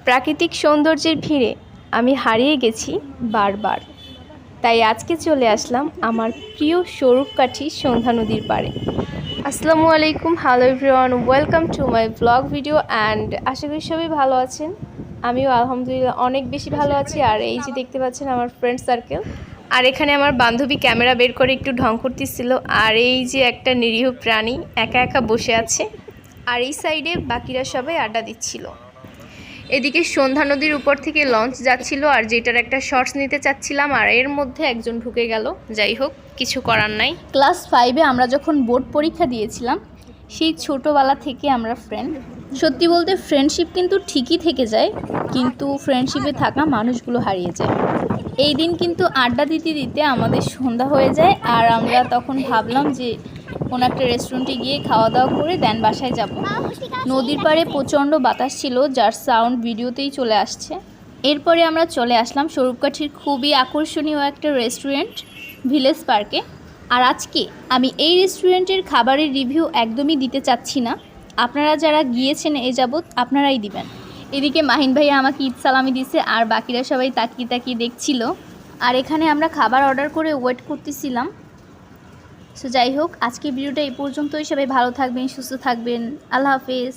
প্রাকৃতিক সৌন্দর্যের ভিড়ে আমি হারিয়ে গেছি বারবার। তাই আজকে চলে আসলাম আমার প্রিয় স্বরূপকাঠি সন্ধ্যা নদীর পাড়ে। আসসালামু আলাইকুম, hello everyone, welcome to my blog video. And আশা করি সবাই ভালো আছেন। আমিও আলহামদুলিল্লাহ অনেক বেশি ভালো আছি। আর এই যে দেখতে পাচ্ছেন আমার ফ্রেন্ড সার্কেল, আর এখানে আমার বান্ধবী ক্যামেরা বের করে একটু ঢং করতেছিল। আর এই যে একটা নিরীহ প্রাণী একা একা বসে আছে, আর এই সাইডে বাকিরা সবাই আড্ডা দিচ্ছিল। এদিকে সন্ধ্যা নদীর উপর থেকে লঞ্চ যাচ্ছিল, আর যেটার একটা শর্টস নিতে চাচ্ছিলাম, আর এর মধ্যে একজন ঢুকে গেল। যাই হোক, কিছু করার নাই। ক্লাস 5-এ আমরা যখন বোর্ড পরীক্ষা দিয়েছিলাম, সেই ছোটোবেলা থেকে আমরা ফ্রেন্ড। সত্যি বলতে ফ্রেন্ডশিপ কিন্তু ঠিকই থেকে যায়, কিন্তু ফ্রেন্ডশিপে থাকা মানুষগুলো হারিয়ে যায়। এই দিন কিন্তু আড্ডা দিতে দিতে আমাদের সন্ধ্যা হয়ে যায়, আর আমরা তখন ভাবলাম যে কোনো একটা রেস্টুরেন্টে গিয়ে খাওয়া দাওয়া করে দেন বাসায় যাব। নদীর পাড়ে প্রচণ্ড বাতাস ছিল, যার সাউন্ড ভিডিওতেই চলে আসছে। এরপরে আমরা চলে আসলাম স্বরূপকাঠির খুবই আকর্ষণীয় একটা রেস্টুরেন্ট ভিলেজ পার্কে। আর আজকে আমি এই রেস্টুরেন্টের খাবারের রিভিউ একদমই দিতে চাচ্ছি না, আপনারা যারা গিয়েছেন এ যাবৎ আপনারাই দিবেন। এদিকে মাহিন ভাইয়া আমাকে ঈদ সালামি দিছে, আর বাকিরা সবাই তাকিয়ে তাকিয়ে দেখছিল। আর এখানে আমরা খাবার অর্ডার করে ওয়েট করতেছিলাম। সো যাই হোক, আজকে ভিডিওটা এই পর্যন্তই। সবাই ভালো থাকবেন, সুস্থ থাকবেন। আল্লাহ হাফেজ।